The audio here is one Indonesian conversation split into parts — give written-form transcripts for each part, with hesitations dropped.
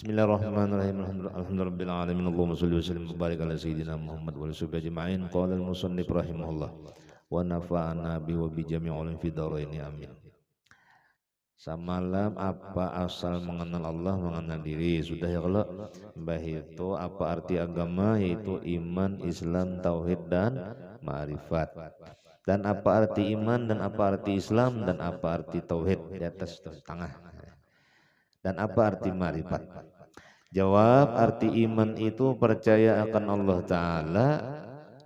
Bismillahirrahmanirrahim. Alhamdulillahirabbil alamin. Allahumma shalli wa sallim wa barik ala sayyidina Muhammad wa ala sahbihi ajma'in. Qala al-musannif rahimahullah wa nafa'ana bi wa bi jami'il ulum fi dharain amin. Samalam apa asal mengenal Allah, mengenal diri. Sudah ya kalau mbah itu apa arti agama, yaitu iman, Islam, tauhid dan ma'rifat. Dan apa arti iman dan apa arti Islam dan apa arti tauhid, di atas tengah. Dan apa arti ma'rifat? Jawab, arti iman itu percaya akan Allah Ta'ala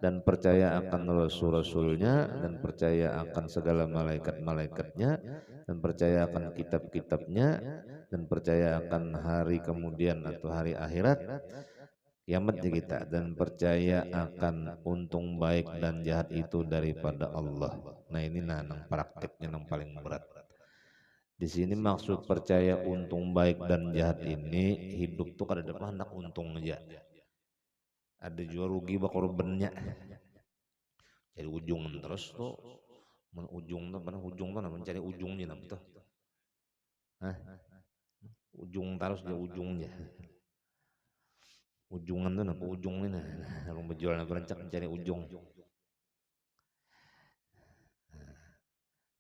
dan percaya akan Rasul-Rasulnya dan percaya akan segala malaikat-malaikatnya dan percaya akan kitab-kitabnya dan percaya akan hari kemudian atau hari akhirat kiamatnya kita, dan percaya akan untung baik dan jahat itu daripada Allah. Nah ini nang prakteknya yang paling berat. Di sini maksud percaya untung baik dan jahat ini, hidup tuh kada ada hendak untung aja. Ada juga rugi bakal bennya. Jadi ujung terus tuh, ujung tuh mana ujung tuh namanya cari ujungnya namanya tuh. Hah? Ujung terus dia ujungnya. Ujungan tuh apa ujungnya nah. Kalau berjualan berencak mencari ujung.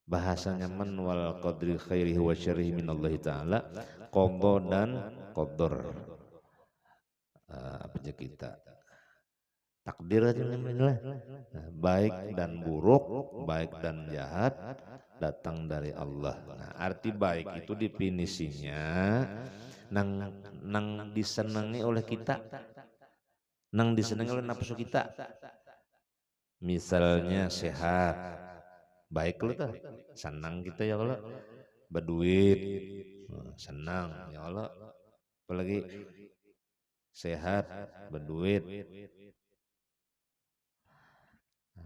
Bahasanya man wal qadri khairihi wa syarrihi minallahi ta'ala, qadha dan qadar. Apa aja kita takdir aja namanya. Nah, baik dan buruk, baik dan jahat datang dari Allah. Nah, arti baik itu definisinya nang disenangi oleh kita, nang disenangi oleh nafsu kita. Misalnya sehat, baik lo tuh, senang kita ya kalau berduit, senang ya Allah, apalagi sehat, berduit.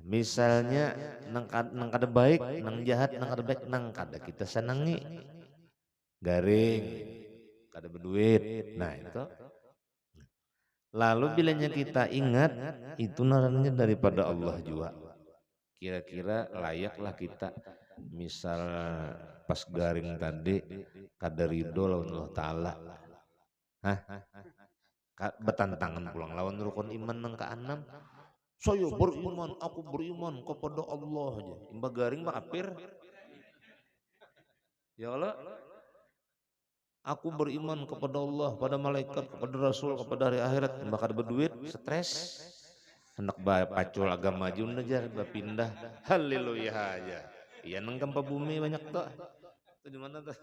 Misalnya nang kada baik, nang jahat, nang kada baik, nang kada kita senangi, garing, kada berduit. Nah itu. Lalu bilanya kita ingat itu narannya daripada Allah juga. Kira-kira layaklah kita, misal pas garing tadi kada ridho lawan Allah Ta'ala. Hah? Betantangan pulang lawan rukun iman nang keenam. Saya beriman, aku beriman kepada Allah aja. Imba garing mah kafir. Ya Allah, aku beriman kepada Allah, pada malaikat, kepada Rasul, kepada hari akhirat. Imba kada berduit, stres. Hendak pacul agama jun aja, pindah. Haleluya aja. Iya nang gempa bumi banyak tuh. Itu di mana tuh?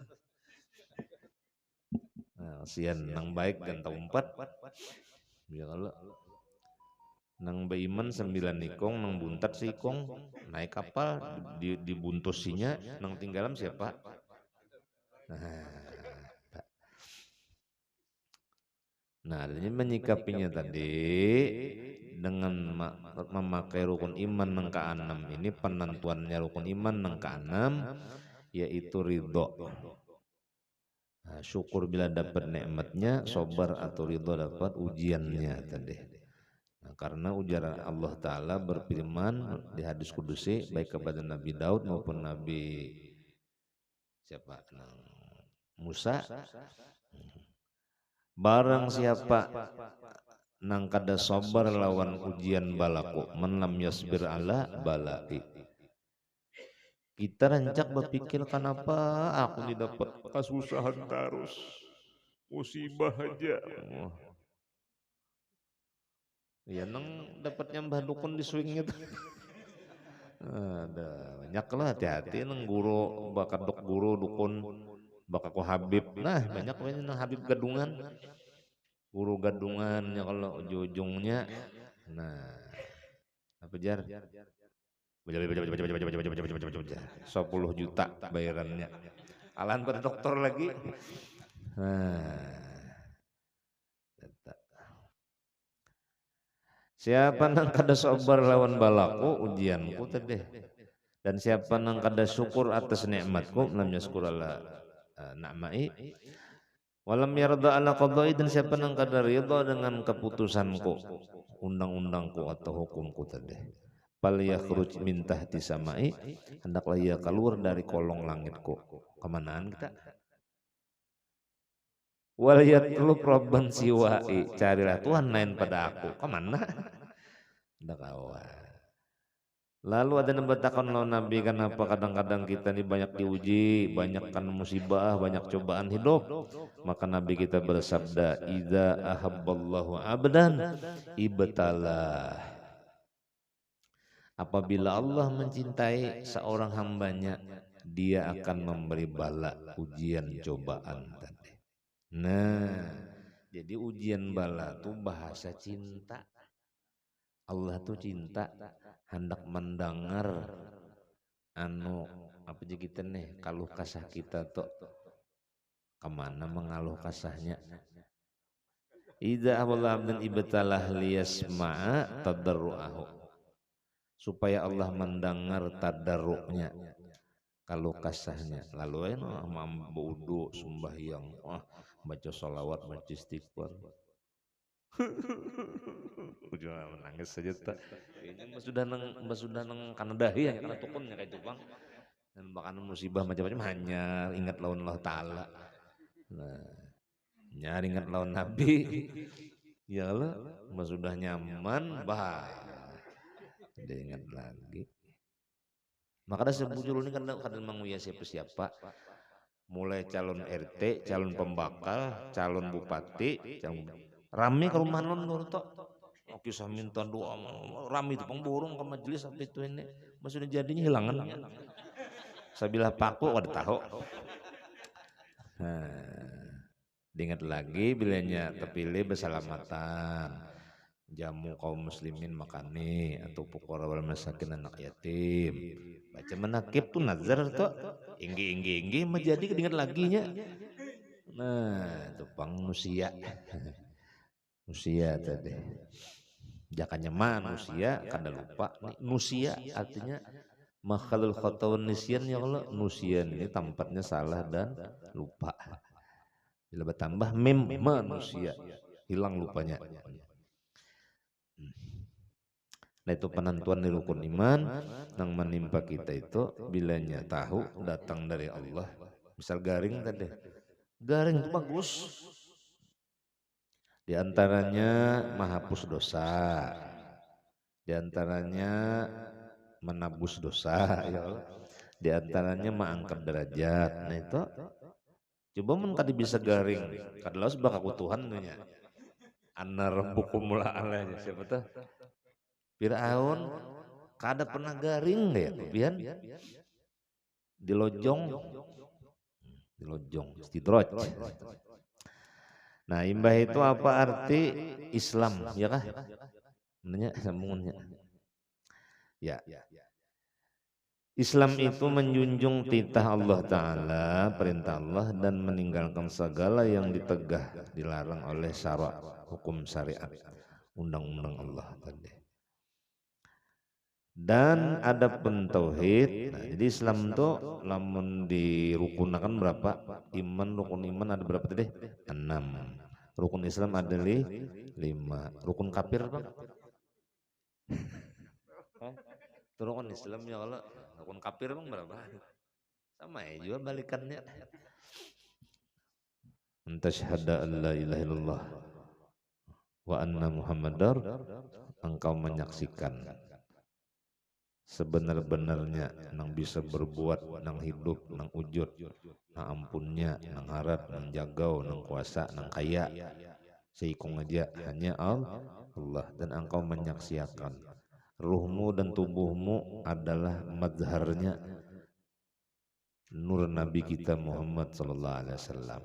Nah, sian nang baik dan tahu empat. Ya Allah. Nang beiman 9 ikong, nang buntat si ikong naik kapal dibuntusinya, nang tinggalan siapa? Nah, ini menyikapinya tadi dengan memakai rukun iman nang keenam ini, penentuannya rukun iman nang keenam yaitu ridho. Nah, syukur bila dapat nikmatnya, sobar atau ridho dapat ujiannya tadi. Nah, karena ujar Allah Ta'ala berfirman di hadis kudusi baik kepada Nabi Daud maupun Nabi siapa? Musa. Barang siapa nang kada sobar lawan ujian balaku, man lam yasbir ala balai. Kita rancak berpikir kenapa aku didapat kesusahan terus, musibah aja. Ya nang dapatnya mbah dukun di swing itu. Ada banyak lah, hati-hati nang guru bakat guru dukun bakal ku Habib. Nah banyak nang Habib gadungan, guru gadungannya kalau ujung-ujungnya. Nah apa jar? 10 juta bayarannya. Alahan pada dokter lagi. Nah, siapa nang kada sabar lawan balaku ujianku tadi, dan siapa nang kada syukur atas nikmatku, lam yaskur ala na'mai, walam yarda ala qadai, dan siapa nang kada ridha dengan keputusanku, undang-undangku atau hukumku tadi, fal yakhruj min tahti samai, hendaklah ia keluar dari kolong langitku. Kemanaan kita? Wal yatlub rabban siwai, carilah Tuhan lain pada aku. Kemana? Ndak kawan. Lalu ada yang bertakon lo Nabi, kenapa kadang-kadang kita ini banyak diuji, banyak kan musibah, banyak cobaan hidup. Maka Nabi kita bersabda, idza ahabballahu abdan ibtalah. Apabila Allah mencintai seorang hambanya, dia akan memberi bala, ujian, cobaan tadi. Nah, jadi ujian bala itu bahasa cinta. Allah tuh cinta, hendak mendengar anu apa aja kita nih kaluh kasah kita tuh kemana mengaluh kasahnya. Idza awalla abdan ibtalah liyasma'a tadarruahu, supaya Allah mendengar tadarruknya, kalau kasahnya. Lalu mampu wudu sembahyang, baca sholawat, baca istighfar. Ujungnya menangis saja tak. Kayaknya sudah nang kanadahi ya karena tukunnya kayak itu bang. Dan bahkan musibah macam-macam hanya ingat lawan Allah Taala. Nah, nyari ingat lawan Nabi. Ya Allah, sudah nyaman, bah. Dia ingat lagi. Maka ada sebujur ini kadang menguya siapa-siapa. Mulai calon RT, calon pembakal, calon bupati, rame ke rumah non gorto. Kisah minta doa, rame itu pengborong ke majelis sampai itu ini. Maksudnya jadinya hilangan. Sabilah paku ada tahu. Diingat lagi bilanya terpilih bersalamatan. Jamu kaum muslimin makani atau pukora wal masakin anak yatim. Baca menakib tuh nazar tuh inggi menjadi diingat laginya. Nah, itu pang manusia. Manusia tadi. Jakanya manusia kada lupa. Nusia artinya makhlul khatawun nisyan ya Allah. Nusian ini tempatnya salah dan lupa. Bila bertambah mim manusia hilang lupanya. Nah itu penentuan di rukun iman yang menimpa kita itu bilanya tahu datang dari Allah. Misal garing tadi, garing itu bagus. Di antaranya menghapus dosa, di antaranya menabus dosa, ya Allah. Di antaranya mengangkat derajat. Nah itu coba mun tadi bisa garing, kadalah sebab aku Tuhan nya. Anna rabbukum la alanya siapa tuh? Firaun kada pernah garing ya, kemudian dilojong istidraj. Nah, imbah itu apa arti Islam, ya kah? Menanya sambungannya. Ya. Islam itu menjunjung titah Allah Ta'ala, perintah Allah, dan meninggalkan segala yang ditegah, dilarang oleh syarak, hukum syariat, undang-undang Allah tadi. Dan ada pentauhid. Nah, jadi Islam itu lamun dirukunakan berapa? Rukun iman ada berapa tadi? 6. Rukun Islam ada 5. Rukun kafir Bang? Rukun Islam ya Allah. Rukun kafir Bang berapa? Sama ya juga balikannya. Antashhada an la ilaha illallah wa anna muhammadar, engkau menyaksikan sebenar-benarnya nang bisa berbuat, nang hidup, nang wujud, nang ampunnya, nang harat, nang jagau, nang kuasa, nang kaya, seikung aja hanya Allah. Dan engkau menyaksikan ruhmu dan tubuhmu adalah mazharnya nur Nabi kita Muhammad sallallahu alaihi wasallam.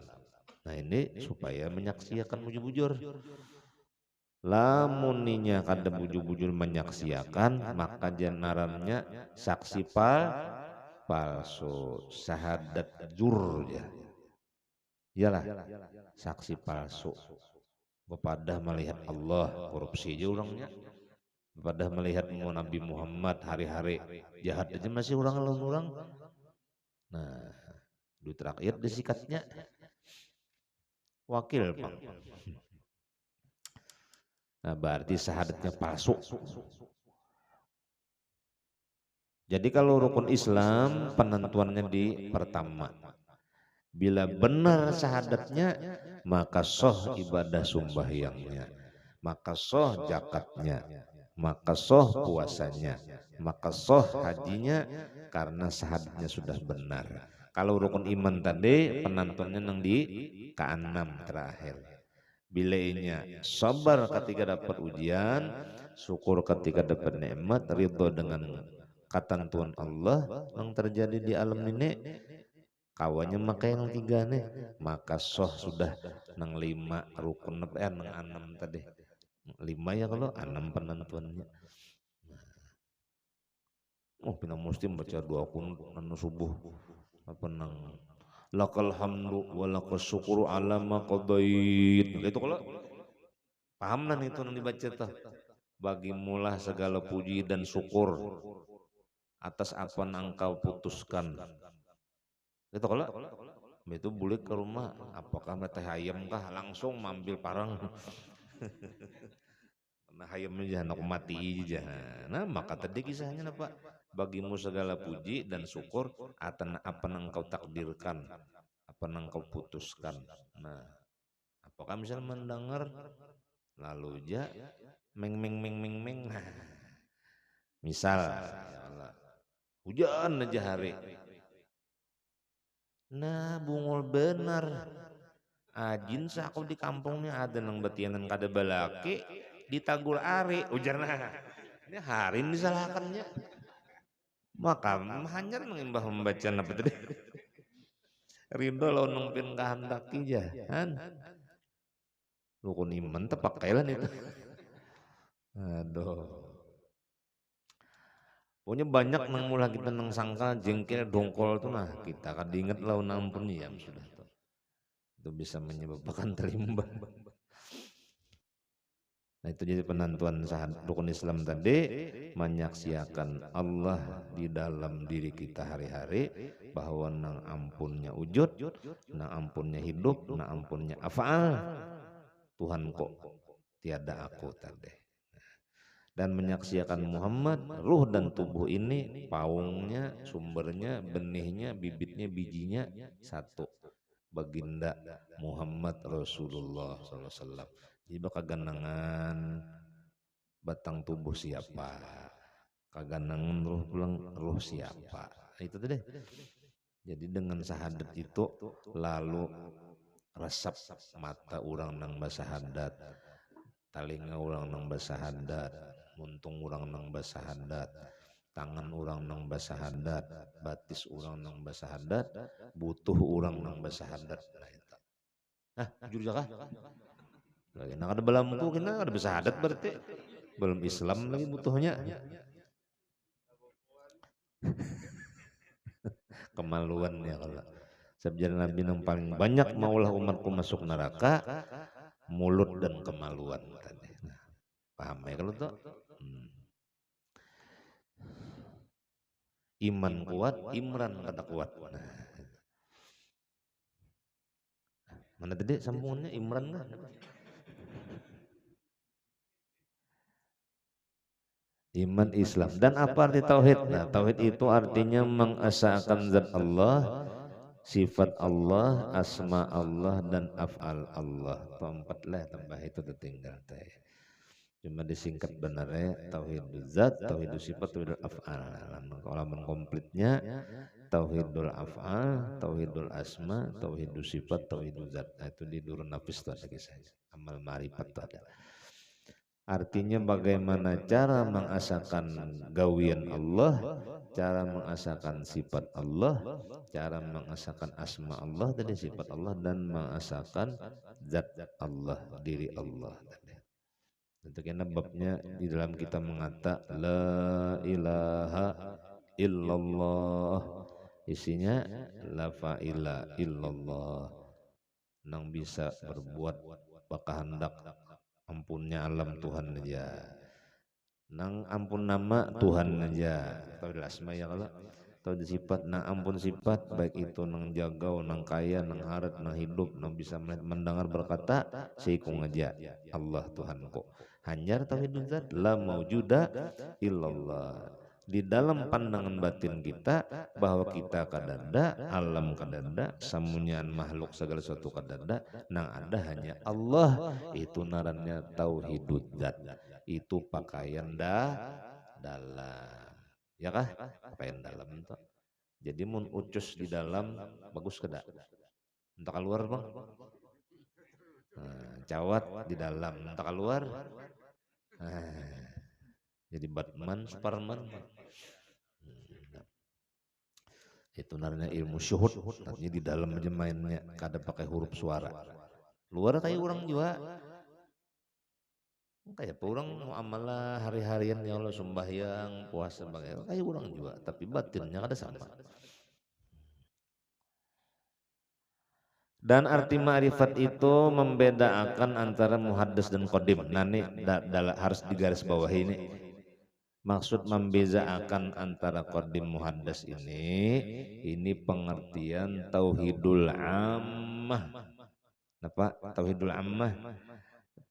Nah ini supaya menyaksikan bujur-bujur. Lamuninya kada bujur-bujur menyaksikan, maka jenarannya saksi palsu, syahadat jur ya. Iyalah saksi palsu. Kepada melihat Allah korupsi aja orangnya. Kepada melihat Nabi Muhammad hari-hari jahat aja masih orang. Nah, duit rakyat disikatnya wakil Pak. Nah, berarti syahadatnya palsu. Jadi kalau rukun Islam penentuannya di pertama, Bila benar syahadatnya, maka soh ibadah sembahyangnya, maka soh zakatnya, maka soh puasanya, maka soh hajinya, karena syahadatnya sudah benar. Kalau rukun iman tadi penantunnya nang di keenam terakhir. Bilainya sabar ketika dapat ujian, syukur ketika dapat nikmat, ridho dengan ketentuan Allah yang terjadi di alam ini, kawannya maka yang tiga nih, maka soh sudah nang lima rukun nang enam tadi. Lima ya kalau enam penentuannya. Oh pina mesti baca doa kunut anu subuh apa nang lakal hamdu wa lakas syukuru ala ma qadait. Itu kalau paham nan itu nang dibaca tuh. Bagimulah segala puji dan syukur atas apa yang engkau putuskan. Itu kalau itu boleh ke rumah, apakah teh ayam kah langsung mambil parang. Nah hayamnya jangan aku mati aja. Nah maka tadi kisahnya apa? Bagimu segala puji dan syukur atas apa yang engkau takdirkan, apa yang engkau putuskan. Nah, apakah misalnya mendengar lalu ja meng meng meng meng meng. Nah, misal ya Allah, hujan aja hari. Nah, bungul benar. Ajin aku di kampungnya ada nang betianan kada balaki di Tagul Ari ujarna. Ini hari ini disalahkannya. Maka hanyar mengimbah membaca apa tadi. Rindu lo nungpin kehendaki jahan. Rukun iman tepakailan itu. Aduh. Pokoknya banyak nang mula kita nang sangka jengkel dongkol tuh nah kita kan diinget lah ampun ya sudah tuh. Itu bisa menyebabkan terimbang. Nah itu jadi penentuan rukun Islam tadi, menyaksikan Allah di dalam diri kita hari-hari, bahwa nang ampunnya wujud, nang ampunnya hidup, nang ampunnya af'al, Tuhan kok tiada aku tadi. Dan menyaksikan Muhammad, ruh dan tubuh ini paungnya, sumbernya, benihnya, bibitnya, bijinya satu, baginda Muhammad Rasulullah SAW. Jadi kaganangan batang tubuh siapa, kaganangan ruh pulang ruh siapa. Itu tadi. Jadi dengan syahadat itu lalu resap mata orang nang basahadat, talinga orang nang basahadat, muntung orang nang basahadat, tangan orang nang basahadat, batis orang nang basahadat, butuh orang nang basahadat. Nah, jujur jakah. Lagi nak ada belamku kena ada bersahadat berarti belum Islam lagi butuhnya. Kemaluan ya kalau sabjana Nabi yang paling banyak maulah umatku masuk neraka mulut dan kemaluan tadi. Nah, paham ya kalau tuh? Iman kuat, Imran kata kuat. Nah, mana tadi sambungannya Imran kan? Iman Islam. Dan apa arti tauhid? Nah, tauhid itu artinya mengesahkan zat Allah, sifat Allah, asma Allah dan af'al Allah. Empat lah tambah itu tertinggal teh. Cuma disingkat benarnya tauhidul zat, tauhidul sifat, tauhidul af'al. Kalau komplitnya tauhidul af'al, tauhidul asma, tauhidul sifat, tauhidul zat. Nah, itu di Durun Nafis itu ada kisahnya. Amal ma'rifat itu ada. Artinya bagaimana cara mengasahkan gawian Allah, cara mengasahkan sifat Allah, cara mengasahkan asma Allah tadi sifat Allah, dan mengasahkan zat Allah, diri Allah tadi. Untuk karena babnya di dalam kita mengata la ilaha illallah, isinya la fa'ila illallah, nang bisa berbuat bakahandak ampunnya alam Tuhan aja, nang ampun nama Tuhan aja, atau asma ya kalau atau sifat nang ampun sifat, baik itu nang jagau, nang kaya, nang harat, nang hidup, nang bisa mendengar berkata seikung aja Allah Tuhanku. Hanyar tauhidul zat la maujuda illallah. di dalam pandangan batin kita bahwa kita kadada, alam kadada, samunyan makhluk segala sesuatu kadada, nang ada hanya Allah. Itu narannya tauhidud zat. Itu pakaian dalam. Ya kah? Pakaian dalam itu. Jadi mun ucus di dalam bagus kada? Entah keluar bang. Nah, cawat di dalam, entah keluar. Nah, jadi Batman, Superman. Itu namanya ilmu syuhud, artinya di dalam aja mainnya kada pakai huruf suara. Luar kayak orang juga, kayak orang muamalah hari-harian ya Allah sembahyang, puasa bagai kayak orang juga, tapi batinnya kada sama. Dan arti ma'rifat itu membedakan antara muhaddas dan qadim. Nah ini harus digarisbawahi ini. Maksud membedakan antara qadim muhaddas ini pengertian tauhidul ammah. Apa? Tauhidul ammah,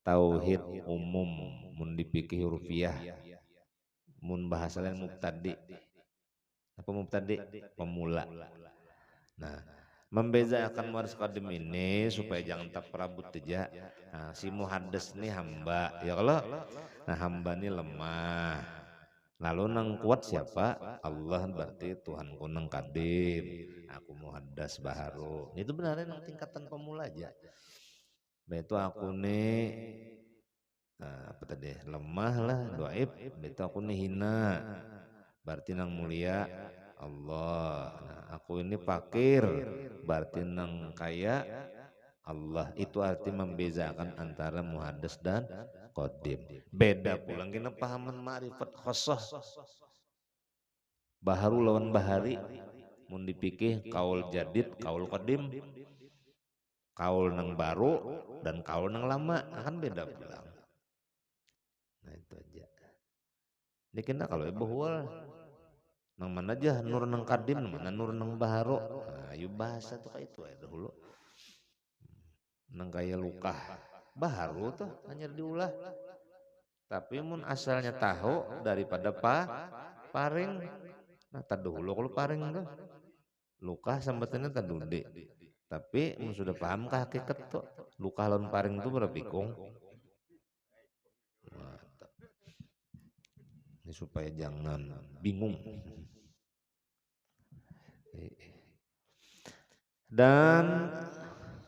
tauhid umum, mun dipikir hurufiah, mun bahasa lain mubtadi. Apa mubtadi? Pemula. Nah, membedakan waris qadim ini supaya jangan terperabot aja. Nah, si muhaddas ini hamba, ya kalau nah hamba ini lemah. Lalu nang kuat siapa? Allah, berarti Tuhanku nang kadim. Aku muhaddas baharu. Itu benarnya nang tingkatan pemula aja. Itu aku nih apa tadi? Lemah lah, doaib. Itu aku nih hina. Berarti nang mulia Allah. Nah, aku ini fakir. Berarti nang kaya Allah. Itu arti membedakan antara muhaddas dan qadim. Beda pulang kena pahaman ma'rifat khosoh. Baharu lawan bahari. Mun dipikir kaul jadid, kaul qadim. Kaul nang baru dan kaul nang lama akan beda pulang. Nah itu aja. Ini kena kalau ibu huwal nang mana aja nur nang kadim, mana nur nang baharu. Nah, ayo bahasa tuh kayak itu ya dahulu. Nang kaya luka baharu tuh hanya diulah. Tapi mun asalnya tahu daripada paring. Nah tadahulu kalau paring tuh luka sambatannya tadude. Tapi mun sudah paham kah hakikat tuh luka lawan paring tuh berapikung. Nah, ini supaya jangan bingung. Dan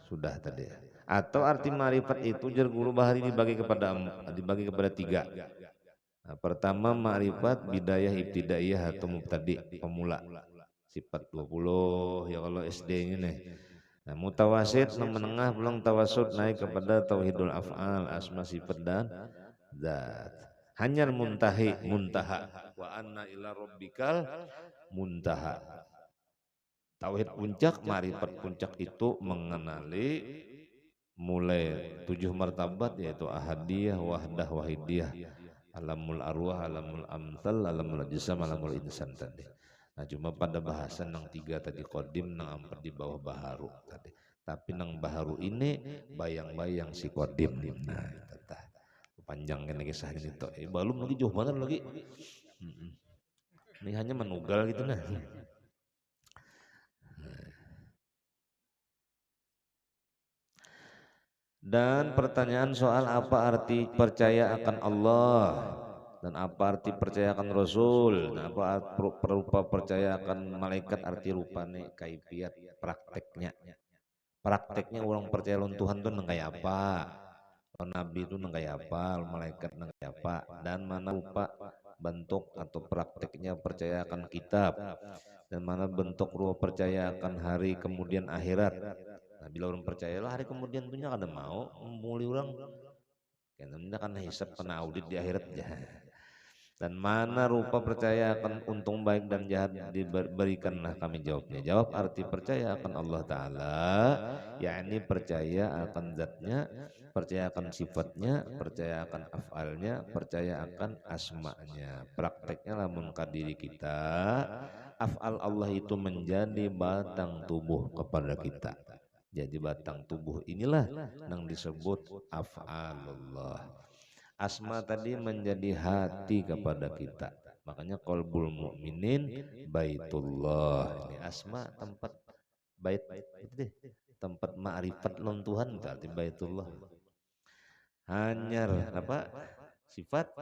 sudah tadi. Atau arti ma'rifat itu jar guru bahari dibagi kepada tiga. Nah, pertama ma'rifat bidayah ibtidaiyah atau mubtadi pemula. Sifat 20 ya kalau SD ini nih. Nah, mutawasid menengah belum tawasud naik kepada tauhidul af'al, asma sifat dan zat. Hanyar muntaha wa anna ila rabbikal muntaha. Tauhid puncak, ma'rifat puncak itu mengenali mulai 7 martabat yaitu ahadiyah, wahdah, wahidiyah, alamul arwah, alamul amsal, alamul ajsam, alamul insan tadi. Nah cuma pada bahasan nang 3 tadi qadim, nang 4 di bawah baharu tadi. Tapi nang baharu ini bayang-bayang si qadim. Nah tetah panjang kan kisah ini tuh. Belum lagi jauh banget lagi. Ini hanya menugal gitu nah. Dan pertanyaan soal apa arti percaya akan Allah dan apa arti percaya akan Rasul, dan apa berupa percaya akan malaikat, arti rupane kaifiat prakteknya. Prakteknya orang percaya lawan Tuhan tuh nang kayak apa? Lawan Nabi itu nang kayak apa? Lawan malaikat nang kayak apa? Dan mana rupa bentuk atau prakteknya percaya akan kitab, dan mana bentuk rupa percaya akan hari kemudian akhirat. Nah, bila orang percaya lah hari kemudian punya kada mau muli orang karena kan hisab kena audit di akhirat ya. Dan mana rupa percaya akan untung baik dan jahat diberikanlah kami jawabnya. Jawab arti percaya akan Allah Ta'ala, yakni percaya akan zatnya, percaya akan sifatnya, percaya akan afalnya, percaya akan asma'nya. Prakteknya lamun ka diri kita, afal Allah itu menjadi batang tubuh kepada kita. Jadi batang tubuh inilah yang disebut af'alullah. Asma tadi menjadi hati kepada kita. Makanya qalbul mukminin baitullah. Ini asma tempat bait itu deh. Tempat ma'rifat lawan Tuhan berarti baitullah. Hanyar apa? Sifat.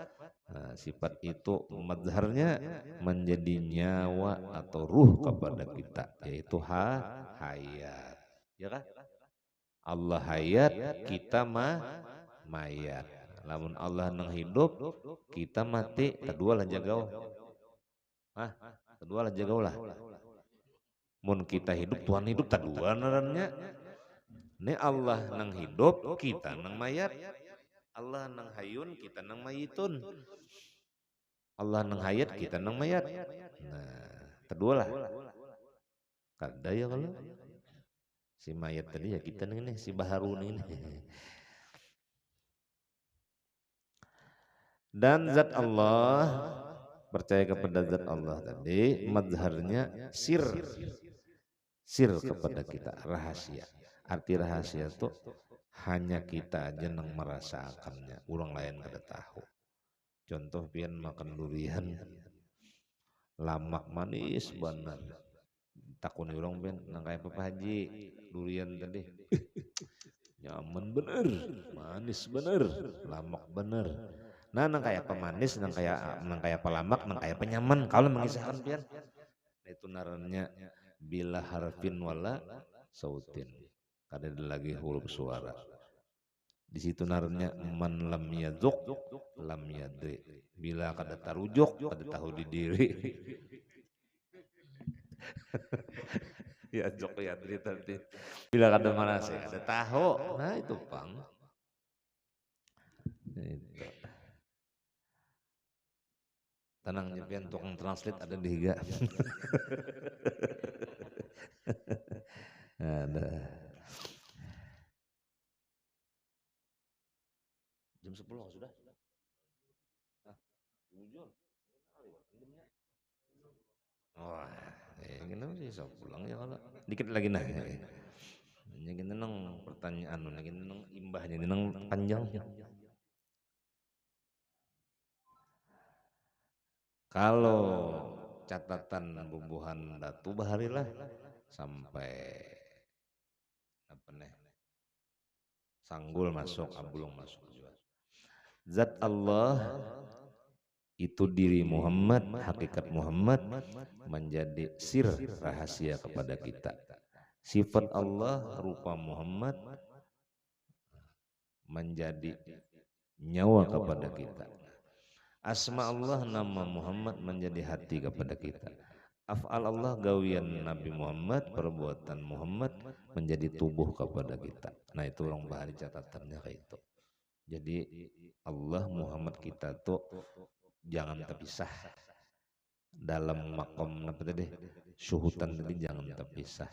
Nah, sifat itu mazharnya menjadi nyawa atau ruh kepada kita, yaitu hayat. Ya kan? Allah hayat, kita mayat. Lamun Allah nang hidup, kita mati, kedua lah jagau. Kedua lah jagau lah. Mun kita hidup, Tuhan hidup, kedua narannya. Ini Allah nang hidup, kita nang mayat. Allah nang hayun, kita nang mayitun. Allah nang hayat, kita nang mayat. Nah, kedua lah. Kada ya kalau si mayat tadi ya kita nih, si Baharun ini. Dan zat Allah, percaya kepada zat Allah tadi, mazharnya sir kepada kita, rahasia. Arti rahasia itu hanya kita aja yang merasakannya, orang lain kada tahu. Contoh pian makan durian, lamak manis benar. Takuni orang pian nang kayak Pak Haji, durian tadi. Nyaman bener, manis bener, lamak bener. Nah, nang kayak pemanis, nang kayak pelamak, nang kayak penyaman. Kalau mengisahkan pian, itu narannya bila harfin wala sautin. Kada ada lagi huruf suara. Di situ narannya man lam yadzuk lam yadri. Bila kada tarujuk, kada tahu di diri. Ya jok yadri tadi. Bila kada merasa, kada tahu. Nah itu pang. Itu. Tenang nyepian tukang translate ada di higa. Ada. Jam 10 sudah. Hujan. Wah, kenapa sih so pulang ya kalau dikit lagi nah. Ini kita nang pertanyaan, ini kita nang imbahnya, ini nang panjang. Kalau catatan bubuhan datu baharilah sampai apa nih? Sanggul masuk, abulung masuk juga. Zat Allah itu diri Muhammad, hakikat Muhammad menjadi sir rahasia kepada kita. Sifat Allah rupa Muhammad menjadi nyawa kepada kita. Asma Allah nama Muhammad menjadi hati kepada kita. Af'al Allah gawian Nabi Muhammad, perbuatan Muhammad menjadi tubuh kepada kita. Nah itu orang bahari catatannya kayak itu. Jadi Allah Muhammad kita tuh jangan terpisah. Dalam makom apa tadi? Syuhutan tadi jangan terpisah.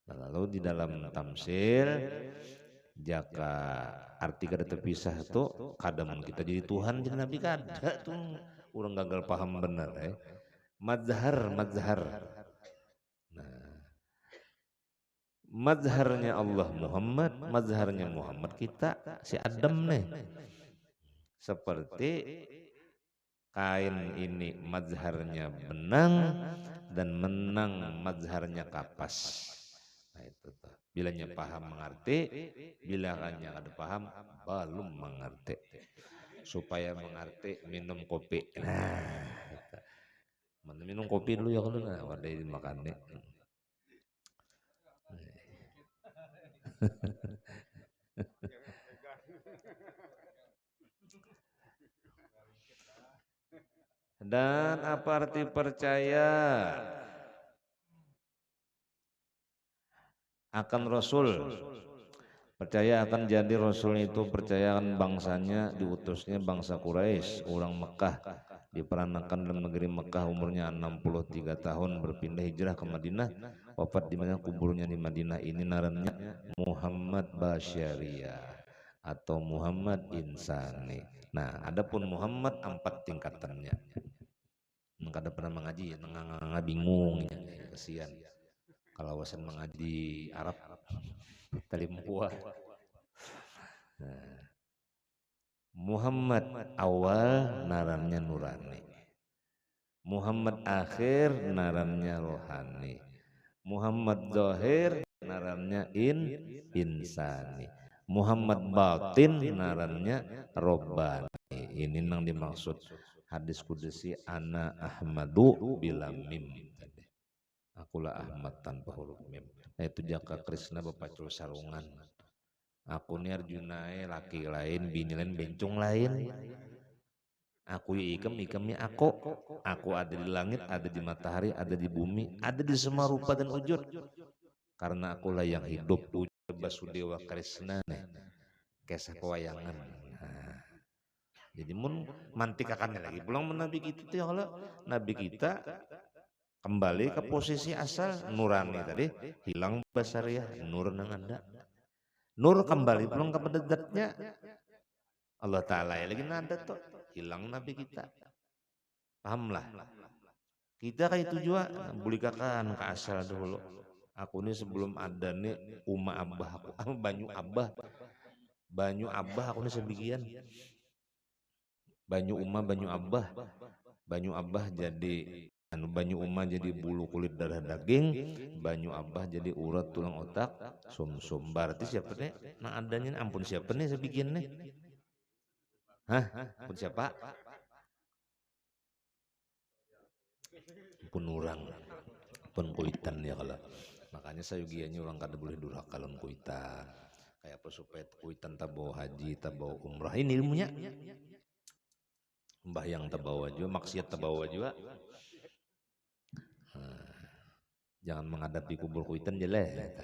Nah, lalu di dalam tamsil jaka arti kada terpisah tuh kadang kita jadi Tuhan jadi Nabi kada tuh orang gagal paham benar mazhar nah mazharnya Allah Muhammad, mazharnya Muhammad kita si Adam nih seperti kain ini mazharnya benang dan menang mazharnya kapas. Nah itu tuh. Bilanya paham mengerti, bila hanya ada paham belum mengerti. Supaya mengerti minum kopi. Nah, minum kopi dulu ya kalau nah wadah dimakan nih. Dan apa arti percaya akan Rasul? Percaya akan jadi Rasul itu percaya akan bangsanya diutusnya bangsa Quraisy, orang Mekah diperanakan dalam negeri Mekah umurnya 63 tahun berpindah hijrah ke Madinah wafat di mana kuburnya di Madinah ini narannya Muhammad Basyariah atau Muhammad Insani. Nah, adapun Muhammad 4 tingkatannya. Kada pernah mengaji, nggak bingung ya, kesian. Kalau wasan mengaji Arab, talimpuah. Nah, Muhammad awal narannya nurani. Muhammad akhir narannya rohani, Muhammad zahir narannya insani, Muhammad batin narannya robbani. Ini nang dimaksud hadis kudusi ana Ahmadu bila mim. Akulah Ahmad tanpa huruf mim. Nah, itu jaka Krishna bapacul sarungan. Aku ni Arjunae laki lain, bini lain, bencong lain. Aku ikamnya aku. Aku ada di langit, ada di matahari, ada di bumi, ada di semua rupa dan wujud. Karena akulah yang hidup, wujud Basudewa Krishna nih. Kisah pewayangan. Nah, jadi mun mantikakannya lagi pulang Nabi kita tuh ya kalau Nabi kita kembali ke posisi asal nurani tadi, hilang basariah, nur nang ada. Nur kembali pulang kepada zatnya Allah Ta'ala ya lagi nada tuh hilang Nabi kita. Pahamlah. Kita kayak itu juga bulikakan ke asal dulu. Aku ini sebelum ada nih abah aku, banyu abah aku ini sebagian. Banyu abah jadi banyu jadi bulu kulit darah daging, banyu abah jadi urat tulang otak, sumsum. Berarti siapa nih? Nah adanya ampun siapa nih sebagian nih? Hah? Ampun siapa? Pun orang pun kuitan ya kalau makanya sayugianya orang kada boleh durhaka kalau kuitan kayak apa supaya kuitan tak bawa haji tak bawa umrah ini ilmunya mbah yang tak bawa juga maksiat tak bawa juga jangan menghadapi kubur kuitan jelek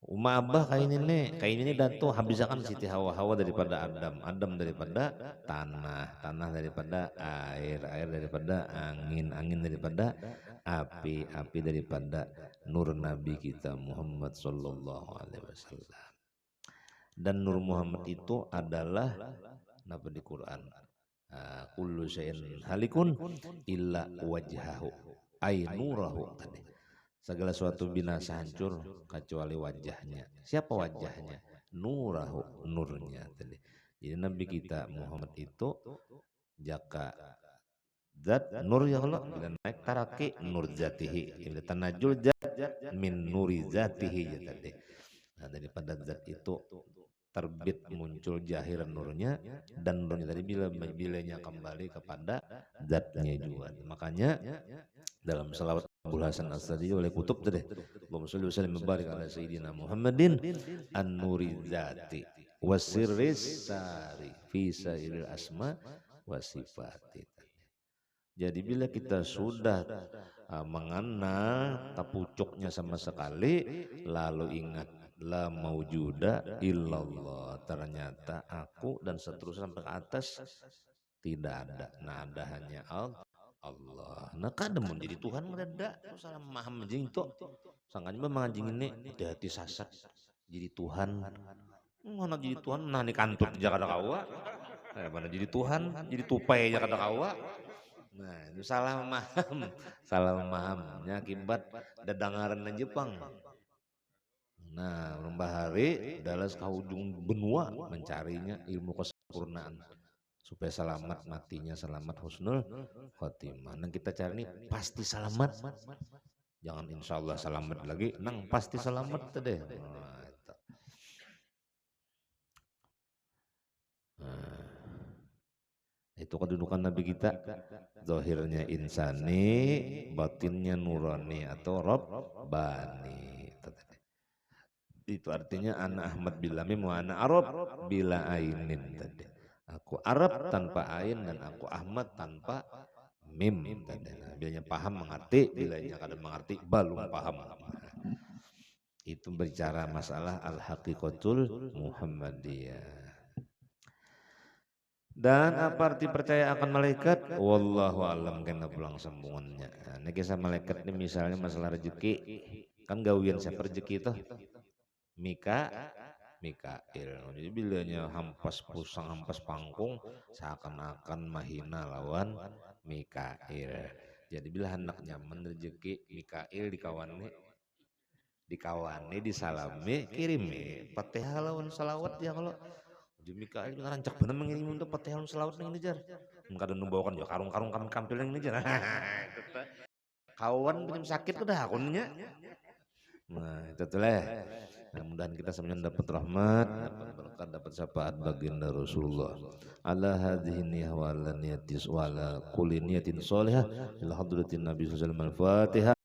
Abah kain ini datu habisakan Siti Hawa daripada Adam daripada tanah daripada air daripada angin daripada api daripada nur Nabi kita Muhammad Sallallahu Alaihi Wasallam. Dan nur Muhammad itu adalah napa di Quran kullu syai'in halikun illa wajhahu ay nurahu tadi. Segala suatu binasa hancur kecuali wajahnya. Siapa wajahnya? Nurahu, nurnya tadi. Jadi Nabi kita Muhammad itu jaka zat nur ya Allah bila naik taraki nur zatihi bila tanajul zat min nuri zatihi ya tadi. Nah daripada zat itu terbit muncul jahir nurnya dan nurnya tadi bilanya kembali kepada zatnya juga. Makanya dalam salawat Abul Hasan As-Sadi oleh kutub tadi. Allahumma sholli wa sallim wa barik ala sayyidina Muhammadin an-nuri dzati wasirris sari fi sairil asma wa sifati. Jadi bila kita sudah mengenal tapucuknya sama sekali lalu ingat la maujuda illallah ternyata aku dan seterusnya sampai ke atas tidak ada. Nah ada hanya Allah. Nah kadang mau jadi Tuhan ngereda salah paham anjing tuh. Sangkanya memang anjing ini hati sasat jadi Tuhan. Mana jadi Tuhan nah ini kantut aja kada kawa. Mana jadi Tuhan jadi tupai aja kada kawa. Nah itu salah memaham. Salah memahamnya akibat dadangaran dan Jepang. Nah Bahari adalah ujung benua mencarinya ilmu kesempurnaan. Supaya selamat matinya selamat husnul khotimah. Nang kita cari ini pasti selamat. Jangan insya Allah selamat lagi, nang pasti selamat tadi. Itu kedudukan Nabi kita. Zahirnya insani, batinnya nurani atau robbani. Itu artinya ana Ahmad bila mim wa ana Arab bila ainin tadi. Aku Arab tanpa ain dan aku Ahmad tanpa mim tadi. Nah, bilanya paham mengerti, bilanya kadang mengerti belum paham. Itu berbicara masalah al-haqiqatul Muhammadiyah. Dan apa arti percaya akan malaikat? Wallahu alam kena pulang sambungannya. Nah, ini kisah malaikat ini misalnya masalah rezeki. Kan gawian siapa rezeki itu? Mikail. Jadi bilanya hampas pusang, hampas pangkung, seakan-akan mahina lawan Mikail. Jadi bila hendak nyaman rezeki Mikail dikawani, disalami, kirimi. Fatihah lawan salawat ya kalau di Mikail rancak bener mengirim untuk Fatihah lawan salawat nih jar. Kadang membawakan ya karung-karung kan kampil yang ini aja. Kawan punya sakit udah akunnya. Nah, itu tuh lah. Mudah-mudahan kita semuanya dapat rahmat, dapat berkat, dapat syafaat baginda Rasulullah. Ala hadhihi niyah wa ala niyatis wa ala kulli niyatin sholihah ila hadratin Nabi sallallahu alaihi wasallam. Al-Fatihah.